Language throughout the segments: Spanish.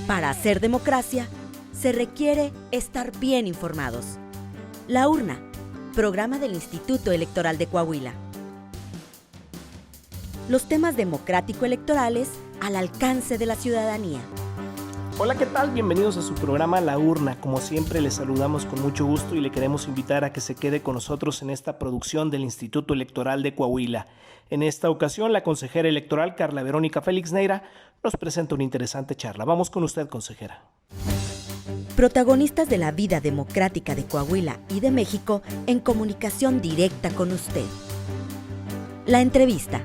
Para hacer democracia, se requiere estar bien informados. La Urna, programa del Instituto Electoral de Coahuila. Los temas democrático-electorales al alcance de la ciudadanía. Hola, ¿qué tal? Bienvenidos a su programa La Urna. Como siempre, les saludamos con mucho gusto y le queremos invitar a que se quede con nosotros en esta producción del Instituto Electoral de Coahuila. En esta ocasión, la consejera electoral Carla Verónica Félix Neira nos presenta una interesante charla. Vamos con usted, consejera. Protagonistas de la vida democrática de Coahuila y de México en comunicación directa con usted. La entrevista.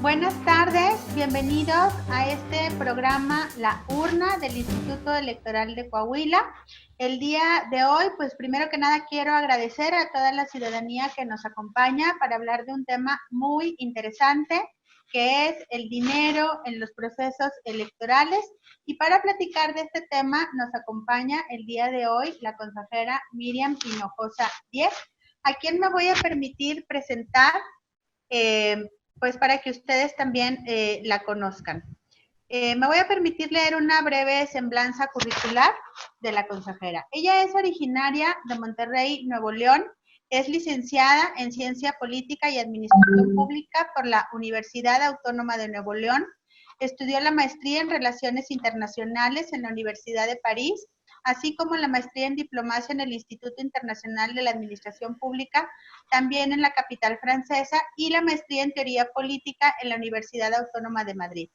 Buenas tardes, bienvenidos a este programa La Urna del Instituto Electoral de Coahuila. El día de hoy, pues primero que nada quiero agradecer a toda la ciudadanía que nos acompaña para hablar de un tema muy interesante, que es el dinero en los procesos electorales. Y para platicar de este tema nos acompaña el día de hoy la consejera Miriam Hinojosa Diez, a quien me voy a permitir presentar pues para que ustedes también la conozcan. Me voy a permitir leer una breve semblanza curricular de la consejera. Ella es originaria de Monterrey, Nuevo León, es licenciada en Ciencia Política y Administración Pública por la Universidad Autónoma de Nuevo León, estudió la maestría en Relaciones Internacionales en la Universidad de París, así como la maestría en Diplomacia en el Instituto Internacional de la Administración Pública, también en la capital francesa, y la maestría en Teoría Política en la Universidad Autónoma de Madrid.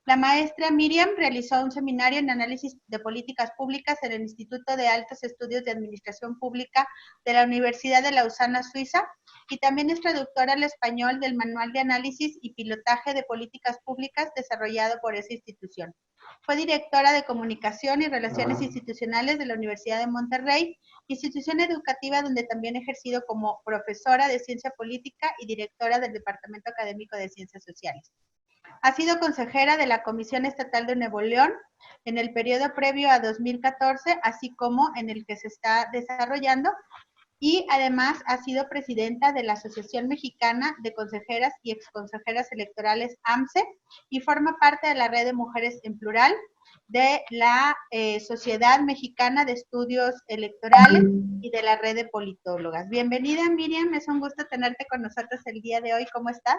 La maestra Miriam realizó un seminario en análisis de políticas públicas en el Instituto de Altos Estudios de Administración Pública de la Universidad de Lausana, Suiza, y también es traductora al español del Manual de Análisis y Pilotaje de Políticas Públicas desarrollado por esa institución. Fue directora de Comunicación y Relaciones Institucionales de la Universidad de Monterrey, institución educativa donde también ha ejercido como profesora de Ciencia Política y directora del Departamento Académico de Ciencias Sociales. Ha sido consejera de la Comisión Estatal de Nuevo León en el periodo previo a 2014, así como en el que se está desarrollando, y además ha sido presidenta de la Asociación Mexicana de Consejeras y Exconsejeras Electorales, AMCE, y forma parte de la Red de Mujeres en Plural de la Sociedad Mexicana de Estudios Electorales y de la Red de Politólogas. Bienvenida, Miriam, es un gusto tenerte con nosotros el día de hoy. ¿Cómo estás?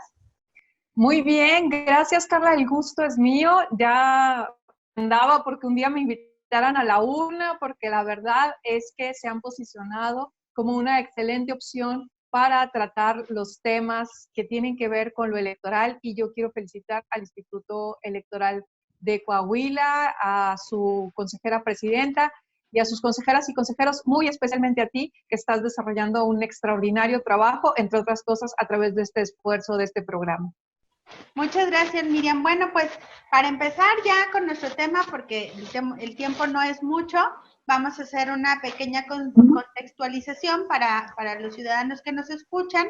Muy bien, gracias Carla, el gusto es mío. Ya andaba porque un día me invitaran a la urna, porque la verdad es que se han posicionado como una excelente opción para tratar los temas que tienen que ver con lo electoral, y yo quiero felicitar al Instituto Electoral de Coahuila, a su consejera presidenta y a sus consejeras y consejeros, muy especialmente a ti, que estás desarrollando un extraordinario trabajo, entre otras cosas, a través de este esfuerzo de este programa. Muchas gracias, Miriam. Bueno, pues para empezar ya con nuestro tema, porque el tiempo no es mucho, vamos a hacer una pequeña contextualización para los ciudadanos que nos escuchan.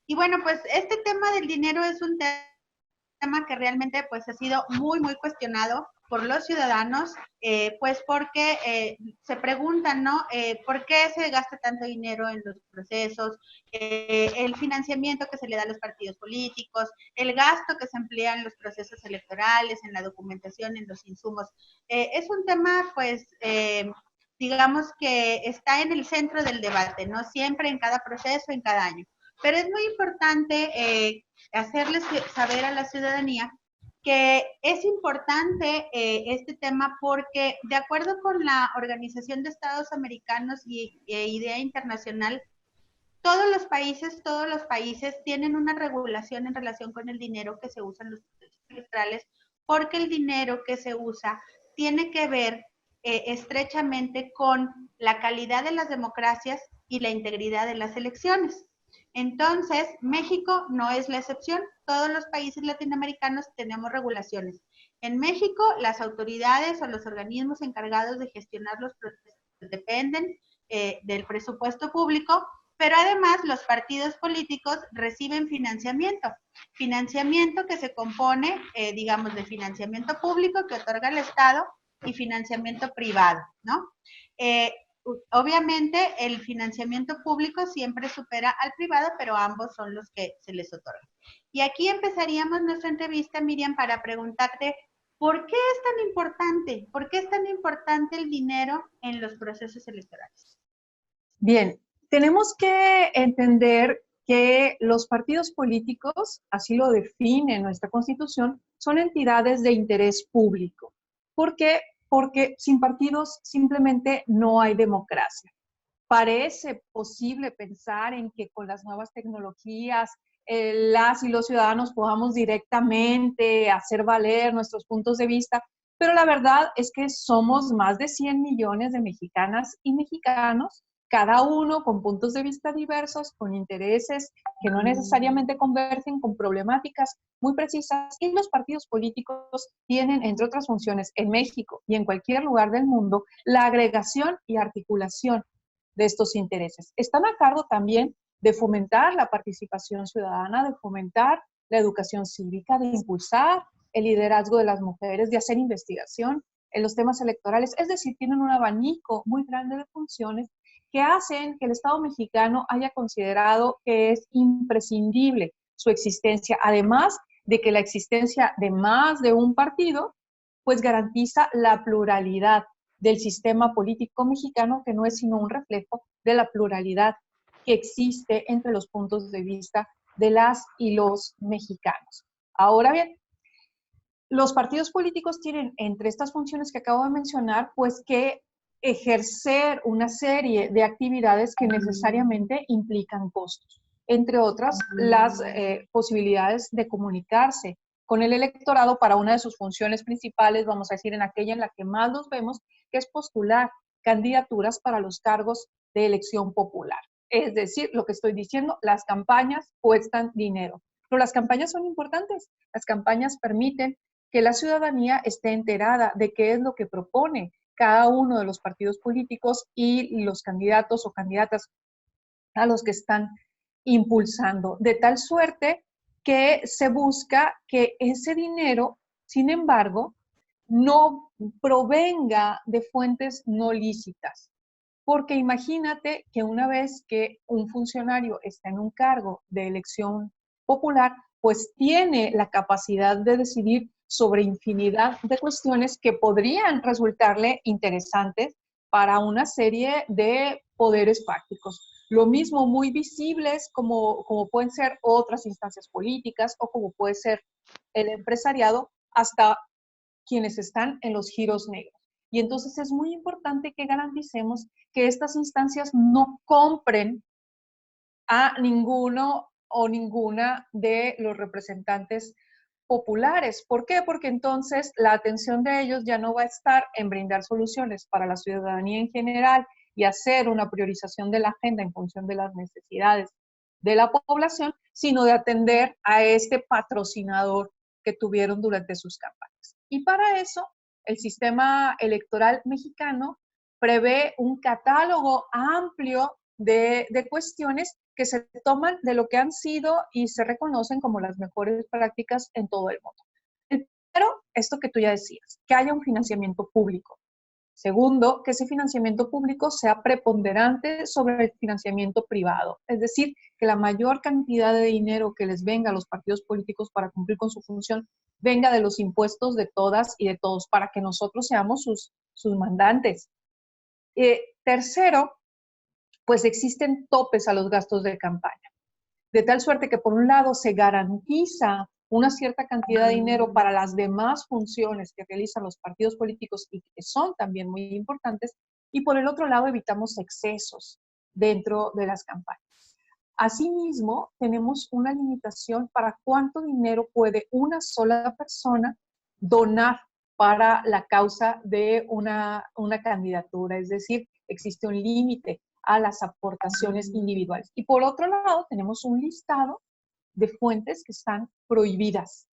Y bueno, pues este tema del dinero es un tema que realmente pues ha sido muy, muy cuestionado por los ciudadanos, pues porque se preguntan, ¿no? ¿Por qué se gasta tanto dinero en los procesos? El financiamiento que se le da a los partidos políticos, el gasto que se emplea en los procesos electorales, en la documentación, en los insumos. Es un tema, pues, digamos que está en el centro del debate, ¿no? Siempre en cada proceso, en cada año. Pero es muy importante hacerles saber a la ciudadanía que es importante este tema porque de acuerdo con la Organización de Estados Americanos y Idea Internacional, todos los países tienen una regulación en relación con el dinero que se usa en los procesos electorales, porque el dinero que se usa tiene que ver estrechamente con la calidad de las democracias y la integridad de las elecciones. Entonces, México no es la excepción. Todos los países latinoamericanos tenemos regulaciones. En México, las autoridades o los organismos encargados de gestionar los procesos dependen del presupuesto público, pero además los partidos políticos reciben financiamiento que se compone, digamos, de financiamiento público que otorga el Estado y financiamiento privado, ¿no? Obviamente el financiamiento público siempre supera al privado, pero ambos son los que se les otorgan. Y aquí empezaríamos nuestra entrevista, Miriam, para preguntarte ¿Por qué es tan importante? ¿Por qué es tan importante el dinero en los procesos electorales? Bien, tenemos que entender que los partidos políticos, así lo define nuestra Constitución, son entidades de interés público. ¿Por qué? Porque sin partidos simplemente no hay democracia. Parece posible pensar en que con las nuevas tecnologías las y los ciudadanos podamos directamente hacer valer nuestros puntos de vista, pero la verdad es que somos más de 100 millones de mexicanas y mexicanos, cada uno con puntos de vista diversos, con intereses que no necesariamente convergen, con problemáticas muy precisas, y los partidos políticos tienen, entre otras funciones, en México y en cualquier lugar del mundo, la agregación y articulación de estos intereses. Están a cargo también de fomentar la participación ciudadana, de fomentar la educación cívica, de impulsar el liderazgo de las mujeres, de hacer investigación en los temas electorales. Es decir, tienen un abanico muy grande de funciones que hacen que el Estado mexicano haya considerado que es imprescindible su existencia, además de que la existencia de más de un partido, pues garantiza la pluralidad del sistema político mexicano, que no es sino un reflejo de la pluralidad que existe entre los puntos de vista de las y los mexicanos. Ahora bien, los partidos políticos tienen, entre estas funciones que acabo de mencionar, pues que ejercer una serie de actividades que necesariamente implican costos. Entre otras, las posibilidades de comunicarse con el electorado para una de sus funciones principales, vamos a decir, en aquella en la que más los vemos, que es postular candidaturas para los cargos de elección popular. Es decir, lo que estoy diciendo, las campañas cuestan dinero, pero las campañas son importantes. Las campañas permiten que la ciudadanía esté enterada de qué es lo que propone cada uno de los partidos políticos y los candidatos o candidatas a los que están impulsando, de tal suerte que se busca que ese dinero, sin embargo, no provenga de fuentes no lícitas. Porque imagínate que una vez que un funcionario está en un cargo de elección popular, pues tiene la capacidad de decidir sobre infinidad de cuestiones que podrían resultarle interesantes para una serie de poderes fácticos. Lo mismo muy visibles como pueden ser otras instancias políticas o como puede ser el empresariado, hasta quienes están en los giros negros. Y entonces es muy importante que garanticemos que estas instancias no compren a ninguno o ninguna de los representantes populares. ¿Por qué? Porque entonces la atención de ellos ya no va a estar en brindar soluciones para la ciudadanía en general y hacer una priorización de la agenda en función de las necesidades de la población, sino de atender a este patrocinador que tuvieron durante sus campañas. Y para eso, el sistema electoral mexicano prevé un catálogo amplio de cuestiones que se toman de lo que han sido y se reconocen como las mejores prácticas en todo el mundo. Primero, esto que tú ya decías, que haya un financiamiento público. Segundo, que ese financiamiento público sea preponderante sobre el financiamiento privado, es decir, que la mayor cantidad de dinero que les venga a los partidos políticos para cumplir con su función venga de los impuestos de todas y de todos, para que nosotros seamos sus mandantes. Tercero, pues existen topes a los gastos de campaña, de tal suerte que por un lado se garantiza una cierta cantidad de dinero para las demás funciones que realizan los partidos políticos y que son también muy importantes, y por el otro lado evitamos excesos dentro de las campañas. Asimismo, tenemos una limitación para cuánto dinero puede una sola persona donar para la causa de una candidatura, es decir, existe un límite a las aportaciones individuales. Y por otro lado, tenemos un listado de fuentes que están prohibidas,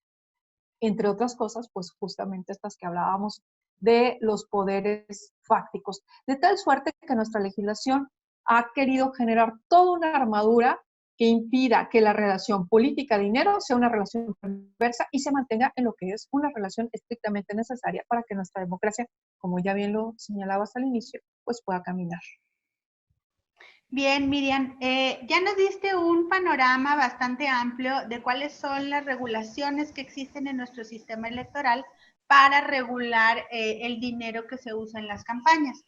entre otras cosas, pues justamente estas que hablábamos de los poderes fácticos, de tal suerte que nuestra legislación ha querido generar toda una armadura que impida que la relación política-dinero sea una relación perversa y se mantenga en lo que es una relación estrictamente necesaria para que nuestra democracia, como ya bien lo señalabas al inicio, pues pueda caminar. Bien, Miriam, ya nos diste un panorama bastante amplio de cuáles son las regulaciones que existen en nuestro sistema electoral para regular el dinero que se usa en las campañas.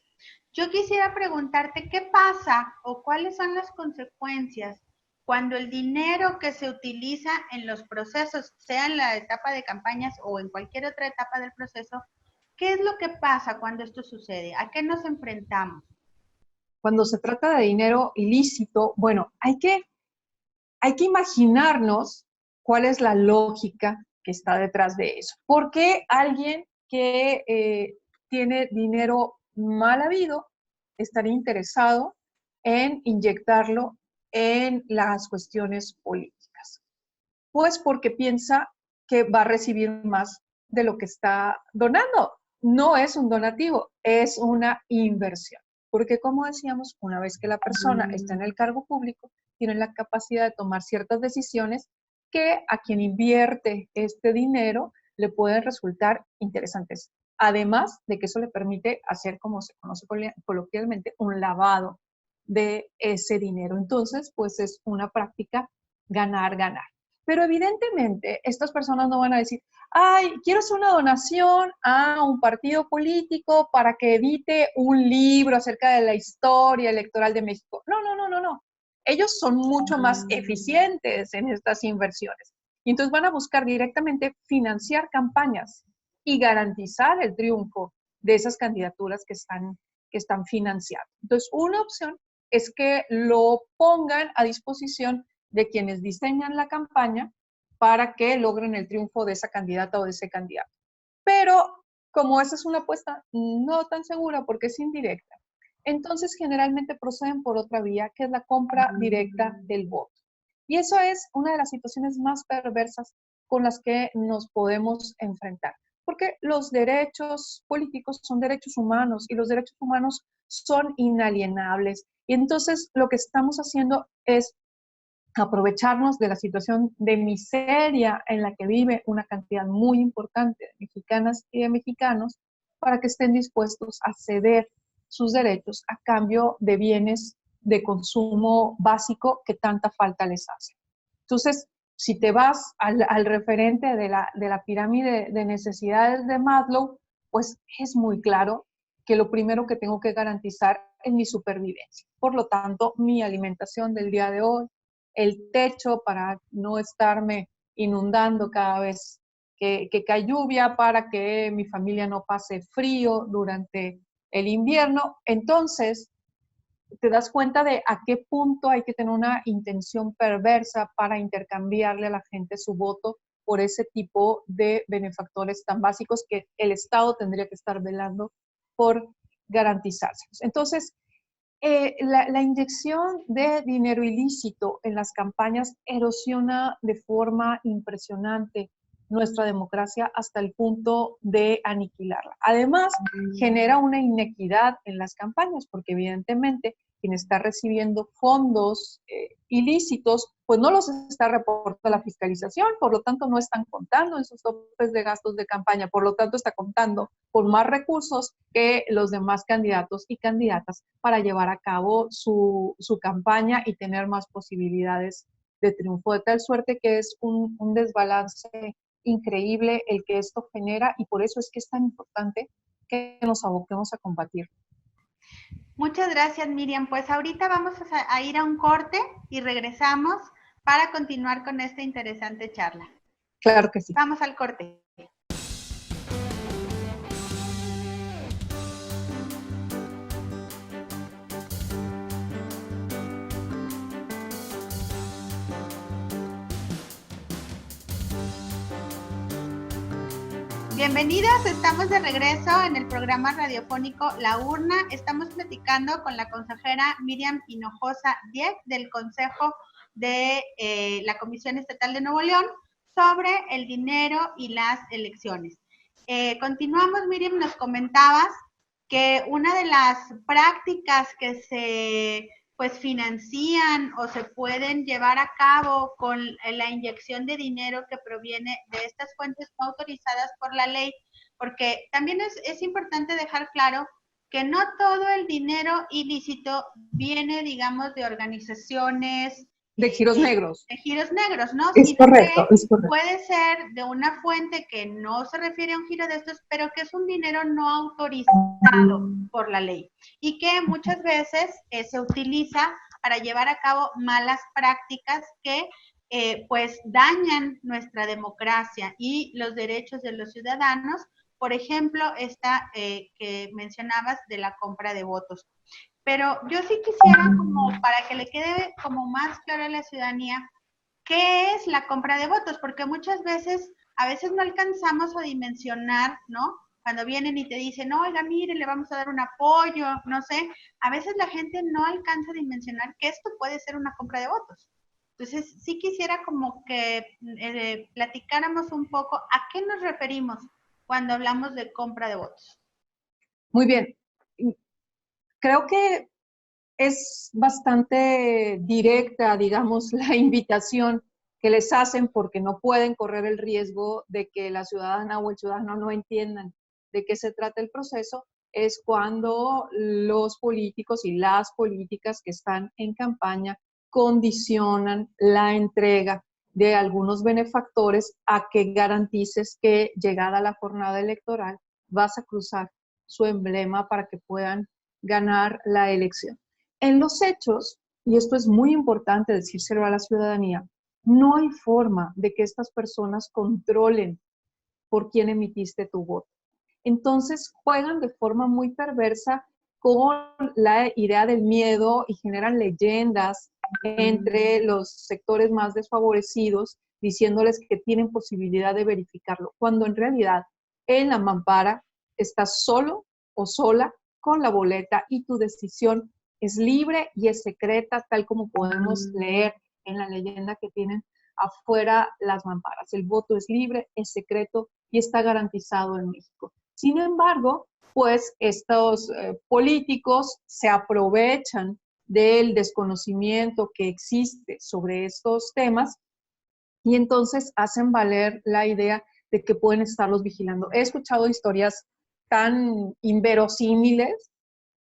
Yo quisiera preguntarte qué pasa o cuáles son las consecuencias cuando el dinero que se utiliza en los procesos, sea en la etapa de campañas o en cualquier otra etapa del proceso, ¿qué es lo que pasa cuando esto sucede? ¿A qué nos enfrentamos? Cuando se trata de dinero ilícito, bueno, hay que imaginarnos cuál es la lógica que está detrás de eso. ¿Por qué alguien que tiene dinero mal habido estaría interesado en inyectarlo en las cuestiones políticas? Pues porque piensa que va a recibir más de lo que está donando. No es un donativo, es una inversión. Porque como decíamos, una vez que la persona está en el cargo público, tiene la capacidad de tomar ciertas decisiones que a quien invierte este dinero le pueden resultar interesantes. Además de que eso le permite hacer, como se conoce coloquialmente, un lavado de ese dinero. Entonces, pues es una práctica ganar, ganar. Pero evidentemente estas personas no van a decir, ay, quiero hacer una donación a un partido político para que edite un libro acerca de la historia electoral de México. No, no, no, no, no. Ellos son mucho más eficientes en estas inversiones. Y entonces van a buscar directamente financiar campañas y garantizar el triunfo de esas candidaturas que están financiando. Entonces, una opción es que lo pongan a disposición de quienes diseñan la campaña para que logren el triunfo de esa candidata o de ese candidato. Pero como esa es una apuesta no tan segura porque es indirecta, entonces generalmente proceden por otra vía, que es la compra directa del voto. Y eso es una de las situaciones más perversas con las que nos podemos enfrentar, porque los derechos políticos son derechos humanos y los derechos humanos son inalienables. Y entonces lo que estamos haciendo es aprovecharnos de la situación de miseria en la que vive una cantidad muy importante de mexicanas y de mexicanos para que estén dispuestos a ceder sus derechos a cambio de bienes de consumo básico que tanta falta les hace. Entonces, si te vas al referente de la pirámide de necesidades de Maslow, pues es muy claro que lo primero que tengo que garantizar es mi supervivencia. Por lo tanto, mi alimentación del día de hoy, el techo para no estarme inundando cada vez que cae lluvia, para que mi familia no pase frío durante el invierno. Entonces, te das cuenta de a qué punto hay que tener una intención perversa para intercambiarle a la gente su voto por ese tipo de benefactores tan básicos que el Estado tendría que estar velando por garantizárselos. Entonces, la inyección de dinero ilícito en las campañas erosiona de forma impresionante nuestra democracia hasta el punto de aniquilarla. Además, genera una inequidad en las campañas, porque evidentemente quien está recibiendo fondos ilícitos, pues no los está reportando a la fiscalización, por lo tanto no están contando en sus topes de gastos de campaña, por lo tanto está contando con más recursos que los demás candidatos y candidatas para llevar a cabo su campaña y tener más posibilidades de triunfo, de tal suerte que es un desbalance increíble el que esto genera y por eso es que es tan importante que nos aboquemos a combatir. Muchas gracias, Miriam. Pues ahorita vamos a ir a un corte y regresamos para continuar con esta interesante charla. Claro que sí. Vamos al corte. Bienvenidos, estamos de regreso en el programa radiofónico La Urna. Estamos platicando con la consejera Miriam Hinojosa Diez del Consejo de la Comisión Estatal de Nuevo León sobre el dinero y las elecciones. Continuamos, Miriam, nos comentabas que una de las prácticas que se financian o se pueden llevar a cabo con la inyección de dinero que proviene de estas fuentes no autorizadas por la ley, porque también es importante dejar claro que no todo el dinero ilícito viene, digamos, de organizaciones de giros negros. De giros negros, ¿no? Es Sino correcto, que es correcto. puede ser de una fuente que no se refiere a un giro de estos, pero que es un dinero no autorizado por la ley y que muchas veces se utiliza para llevar a cabo malas prácticas que pues dañan nuestra democracia y los derechos de los ciudadanos. Por ejemplo, esta que mencionabas de la compra de votos. Pero yo sí quisiera, como para que le quede como más claro a la ciudadanía, ¿qué es la compra de votos? Porque muchas veces, a veces no alcanzamos a dimensionar, ¿no? Cuando vienen y te dicen, oiga, mire, le vamos a dar un apoyo, no sé, a veces la gente no alcanza a dimensionar que esto puede ser una compra de votos. Entonces, sí quisiera como que platicáramos un poco a qué nos referimos cuando hablamos de compra de votos. Muy bien. Creo que es bastante directa, digamos, la invitación que les hacen porque no pueden correr el riesgo de que la ciudadana o el ciudadano no entiendan de qué se trata el proceso, es cuando los políticos y las políticas que están en campaña condicionan la entrega de algunos benefactores a que garantices que llegada la jornada electoral vas a cruzar su emblema para que puedan ganar la elección. En los hechos, y esto es muy importante decírselo a la ciudadanía, no hay forma de que estas personas controlen por quién emitiste tu voto. Entonces juegan de forma muy perversa con la idea del miedo y generan leyendas entre los sectores más desfavorecidos, diciéndoles que tienen posibilidad de verificarlo, cuando en realidad en la mampara estás solo o sola con la boleta y tu decisión es libre y es secreta, tal como podemos leer en la leyenda que tienen afuera las mamparas. El voto es libre, es secreto y está garantizado en México. Sin embargo, pues estos políticos se aprovechan del desconocimiento que existe sobre estos temas y entonces hacen valer la idea de que pueden estarlos vigilando. He escuchado historias tan inverosímiles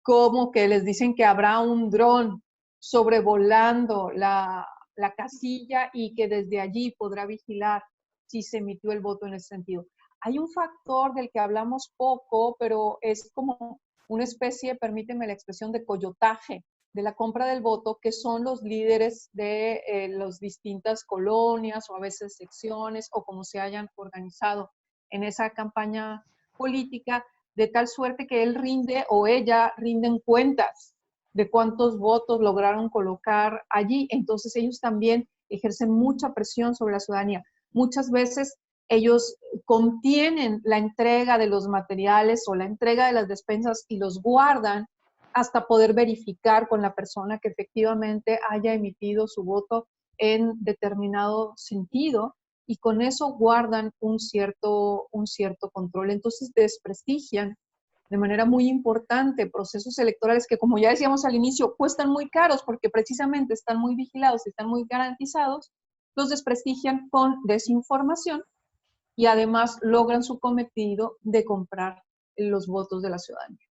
como que les dicen que habrá un dron sobrevolando la casilla y que desde allí podrá vigilar si se emitió el voto en ese sentido. Hay un factor del que hablamos poco, pero es como una especie, permíteme la expresión, de coyotaje de la compra del voto, que son los líderes de las distintas colonias o a veces secciones o como se hayan organizado en esa campaña política, de tal suerte que él rinde o ella rinden cuentas de cuántos votos lograron colocar allí. Entonces ellos también ejercen mucha presión sobre la ciudadanía. Muchas veces ellos contienen la entrega de los materiales o la entrega de las despensas y los guardan hasta poder verificar con la persona que efectivamente haya emitido su voto en determinado sentido, y con eso guardan un cierto control. Entonces desprestigian de manera muy importante procesos electorales que, como ya decíamos al inicio, cuestan muy caros porque precisamente están muy vigilados y están muy garantizados, los desprestigian con desinformación y además logran su cometido de comprar los votos de la ciudadanía.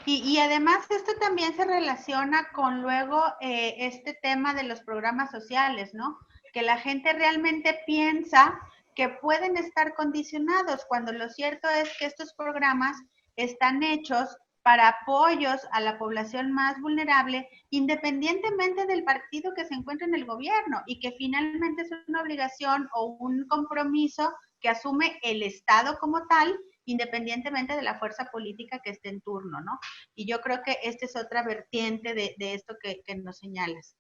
Y además esto también se relaciona con luego este tema de los programas sociales, ¿no? Que la gente realmente piensa que pueden estar condicionados, cuando lo cierto es que estos programas están hechos para apoyos a la población más vulnerable, independientemente del partido que se encuentre en el gobierno, y que finalmente es una obligación o un compromiso que asume el Estado como tal, independientemente de la fuerza política que esté en turno, ¿no? Y yo creo que esta es otra vertiente de esto que nos señalas.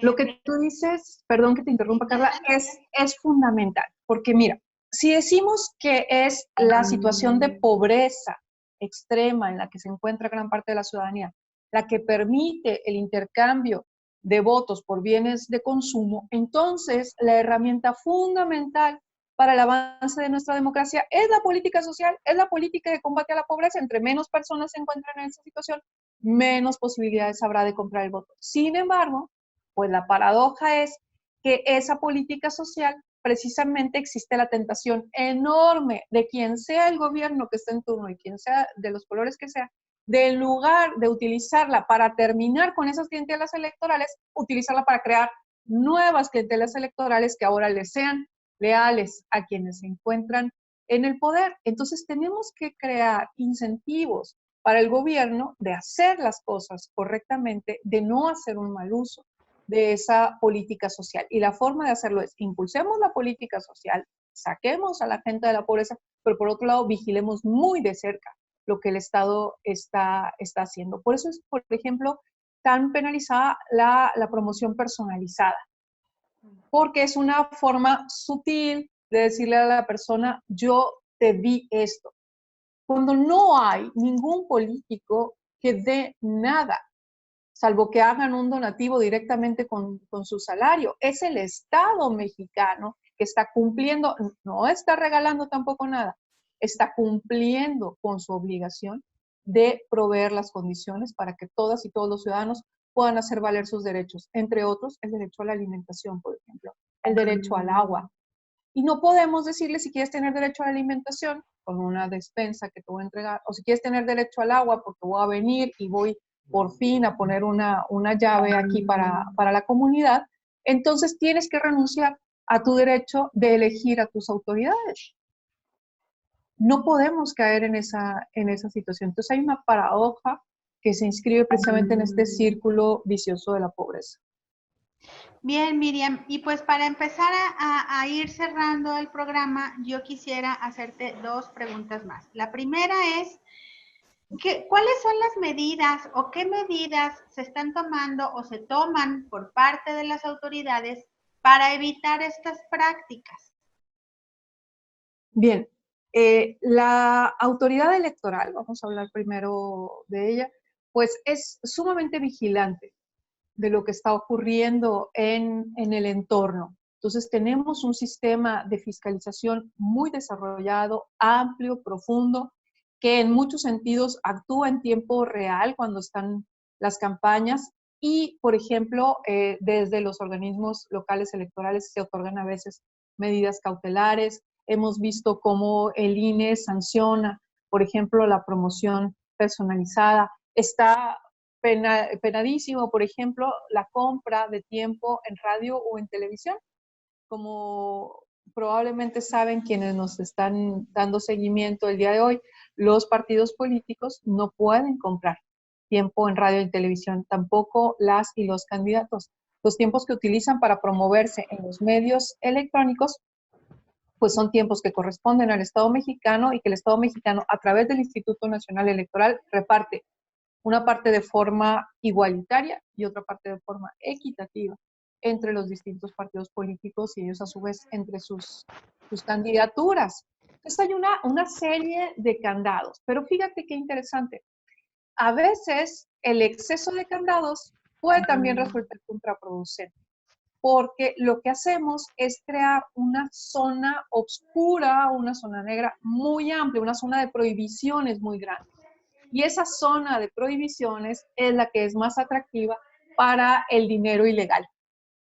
Lo que tú dices, perdón que te interrumpa, Carla, es fundamental, porque mira, si decimos que es la situación de pobreza extrema en la que se encuentra gran parte de la ciudadanía la que permite el intercambio de votos por bienes de consumo, entonces la herramienta fundamental para el avance de nuestra democracia es la política social, es la política de combate a la pobreza. Entre menos personas se encuentran en esa situación, menos posibilidades habrá de comprar el voto. Sin embargo, pues la paradoja es que esa política social, precisamente existe la tentación enorme de quien sea el gobierno que esté en turno y quien sea de los colores que sea, de en lugar de utilizarla para terminar con esas clientelas electorales, utilizarla para crear nuevas clientelas electorales que ahora les sean leales a quienes se encuentran en el poder. Entonces tenemos que crear incentivos para el gobierno de hacer las cosas correctamente, de no hacer un mal uso de esa política social. Y la forma de hacerlo es, impulsemos la política social, saquemos a la gente de la pobreza, pero por otro lado, vigilemos muy de cerca lo que el Estado está haciendo. Por eso es, por ejemplo, tan penalizada la promoción personalizada, porque es una forma sutil de decirle a la persona, yo te di esto. Cuando no hay ningún político que dé nada, salvo que hagan un donativo directamente con su salario. Es el Estado mexicano que está cumpliendo, no está regalando tampoco nada, está cumpliendo con su obligación de proveer las condiciones para que todas y todos los ciudadanos puedan hacer valer sus derechos, entre otros el derecho a la alimentación, por ejemplo, el derecho al agua. Y no podemos decirle si quieres tener derecho a la alimentación con una despensa que te voy a entregar, o si quieres tener derecho al agua porque voy a venir y voy por fin a poner una llave aquí para la comunidad, entonces tienes que renunciar a tu derecho de elegir a tus autoridades. No podemos caer en esa situación. Entonces hay una paradoja que se inscribe precisamente en este círculo vicioso de la pobreza. Bien, Miriam, y pues para empezar a ir cerrando el programa, yo quisiera hacerte dos preguntas más. La primera es, ¿cuáles son las medidas o qué medidas se están tomando o se toman por parte de las autoridades para evitar estas prácticas? Bien, la autoridad electoral, vamos a hablar primero de ella, pues es sumamente vigilante de lo que está ocurriendo en el entorno. Entonces tenemos un sistema de fiscalización muy desarrollado, amplio, profundo, que en muchos sentidos actúa en tiempo real cuando están las campañas y, por ejemplo, desde los organismos locales electorales se otorgan a veces medidas cautelares. Hemos visto cómo el INE sanciona, por ejemplo, la promoción personalizada. Está penadísimo, por ejemplo, la compra de tiempo en radio o en televisión. Como probablemente saben quienes nos están dando seguimiento el día de hoy, los partidos políticos no pueden comprar tiempo en radio y televisión, tampoco las y los candidatos. Los tiempos que utilizan para promoverse en los medios electrónicos, pues son tiempos que corresponden al Estado mexicano y que el Estado mexicano, a través del Instituto Nacional Electoral, reparte una parte de forma igualitaria y otra parte de forma equitativa entre los distintos partidos políticos y ellos a su vez entre sus candidaturas. Entonces hay una serie de candados, pero fíjate qué interesante. A veces el exceso de candados puede también resultar contraproducente, porque lo que hacemos es crear una zona oscura, una zona negra muy amplia, una zona de prohibiciones muy grande. Y esa zona de prohibiciones es la que es más atractiva para el dinero ilegal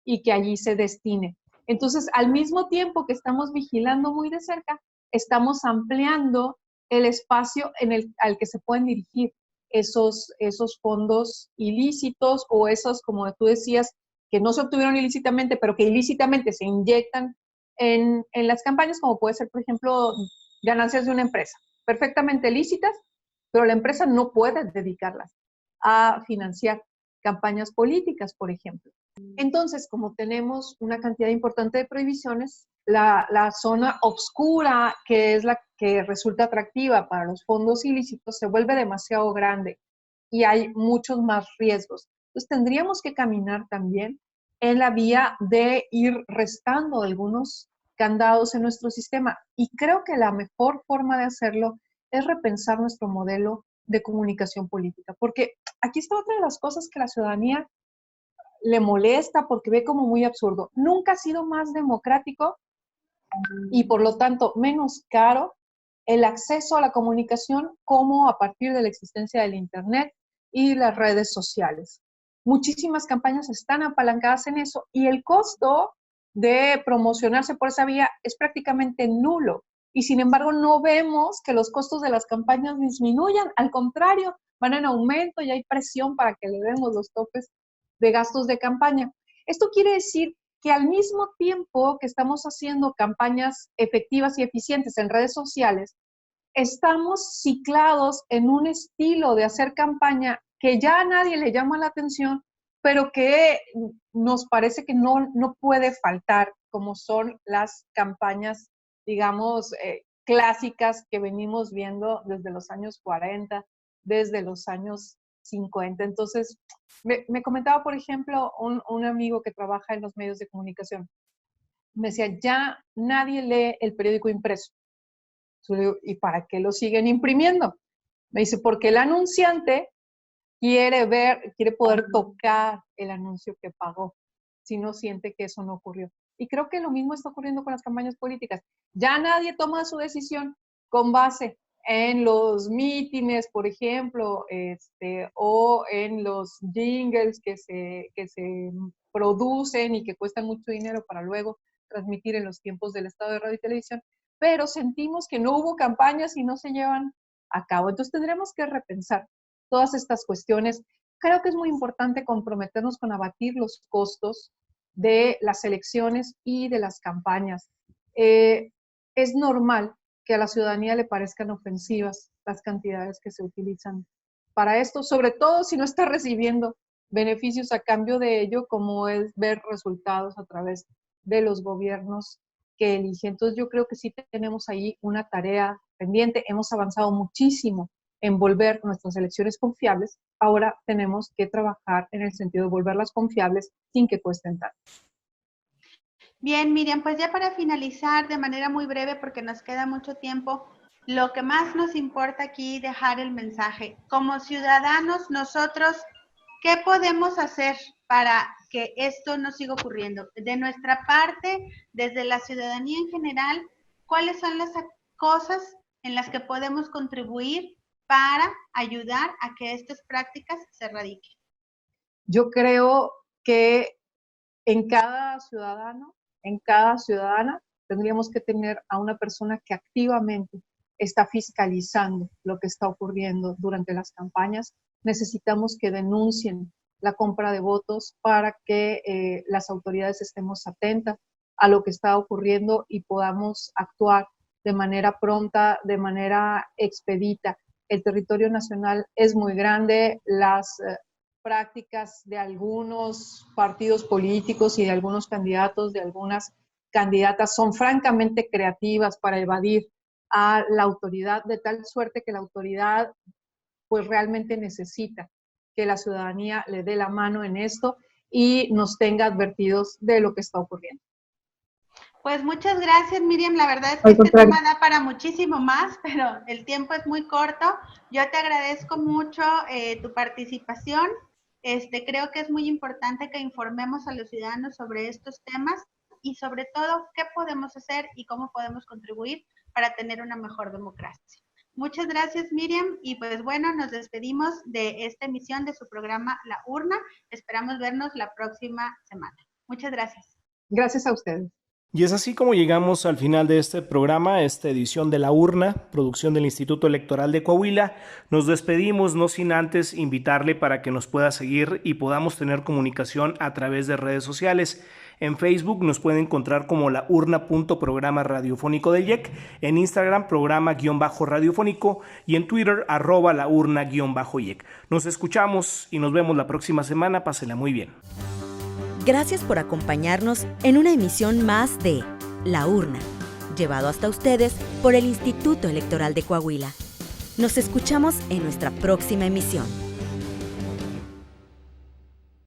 y que allí se destine. Entonces, al mismo tiempo que estamos vigilando muy de cerca, estamos ampliando el espacio al que se pueden dirigir esos fondos ilícitos o esos, como tú decías, que no se obtuvieron ilícitamente, pero que ilícitamente se inyectan en las campañas, como puede ser, por ejemplo, ganancias de una empresa, perfectamente lícitas, pero la empresa no puede dedicarlas a financiar campañas políticas, por ejemplo. Entonces, como tenemos una cantidad importante de prohibiciones, la zona oscura, que es la que resulta atractiva para los fondos ilícitos, se vuelve demasiado grande y hay muchos más riesgos. Entonces, tendríamos que caminar también en la vía de ir restando algunos candados en nuestro sistema. Y creo que la mejor forma de hacerlo es repensar nuestro modelo de comunicación política. Porque aquí está otra de las cosas que la ciudadanía le molesta porque ve como muy absurdo. Nunca ha sido más democrático y por lo tanto menos caro el acceso a la comunicación como a partir de la existencia del Internet y las redes sociales. Muchísimas campañas están apalancadas en eso y el costo de promocionarse por esa vía es prácticamente nulo. Y sin embargo no vemos que los costos de las campañas disminuyan, al contrario, van en aumento y hay presión para que le demos los topes de gastos de campaña. Esto quiere decir que al mismo tiempo que estamos haciendo campañas efectivas y eficientes en redes sociales, estamos ciclados en un estilo de hacer campaña que ya a nadie le llama la atención, pero que nos parece que no puede faltar, como son las campañas, digamos, clásicas que venimos viendo desde los años 40, desde los años 50. Entonces, me comentaba, por ejemplo, un amigo que trabaja en los medios de comunicación. Me decía, ya nadie lee el periódico impreso. ¿Y para qué lo siguen imprimiendo? Me dice, porque el anunciante quiere poder tocar el anuncio que pagó, si no siente que eso no ocurrió. Y creo que lo mismo está ocurriendo con las campañas políticas. Ya nadie toma su decisión con base en los mítines, por ejemplo, o en los jingles que se producen y que cuestan mucho dinero para luego transmitir en los tiempos del Estado de Radio y Televisión, pero sentimos que no hubo campañas y no se llevan a cabo. Entonces tendremos que repensar todas estas cuestiones. Creo que es muy importante comprometernos con abatir los costos de las elecciones y de las campañas. Es normal que a la ciudadanía le parezcan ofensivas las cantidades que se utilizan para esto, sobre todo si no está recibiendo beneficios a cambio de ello, como es ver resultados a través de los gobiernos que elige. Entonces yo creo que sí tenemos ahí una tarea pendiente. Hemos avanzado muchísimo en volver nuestras elecciones confiables. Ahora tenemos que trabajar en el sentido de volverlas confiables sin que cuesten tanto. Bien, Miriam, pues ya para finalizar de manera muy breve, porque nos queda mucho tiempo, lo que más nos importa aquí dejar el mensaje. Como ciudadanos, nosotros, ¿qué podemos hacer para que esto no siga ocurriendo? De nuestra parte, desde la ciudadanía en general, ¿cuáles son las cosas en las que podemos contribuir para ayudar a que estas prácticas se erradiquen? Yo creo que en cada ciudadano, en cada ciudadana, tendríamos que tener a una persona que activamente está fiscalizando lo que está ocurriendo durante las campañas. Necesitamos que denuncien la compra de votos para que las autoridades estemos atentas a lo que está ocurriendo y podamos actuar de manera pronta, de manera expedita. El territorio nacional es muy grande, las prácticas de algunos partidos políticos y de algunos candidatos, de algunas candidatas son francamente creativas para evadir a la autoridad, de tal suerte que la autoridad pues realmente necesita que la ciudadanía le dé la mano en esto y nos tenga advertidos de lo que está ocurriendo. Pues muchas gracias, Miriam. La verdad es que este tema da para muchísimo más, pero el tiempo es muy corto. Yo te agradezco mucho tu participación. Creo que es muy importante que informemos a los ciudadanos sobre estos temas y sobre todo qué podemos hacer y cómo podemos contribuir para tener una mejor democracia. Muchas gracias, Miriam, y pues bueno, nos despedimos de esta emisión de su programa La Urna. Esperamos vernos la próxima semana. Muchas gracias. Gracias a ustedes. Y es así como llegamos al final de este programa, esta edición de La Urna, producción del Instituto Electoral de Coahuila. Nos despedimos, no sin antes invitarle para que nos pueda seguir y podamos tener comunicación a través de redes sociales. En Facebook nos puede encontrar como laurna.programa radiofónico del IEC, en Instagram programa-radiofónico y en Twitter @laurna-IEC. Nos escuchamos y nos vemos la próxima semana. Pásela muy bien. Gracias por acompañarnos en una emisión más de La Urna, llevado hasta ustedes por el Instituto Electoral de Coahuila. Nos escuchamos en nuestra próxima emisión.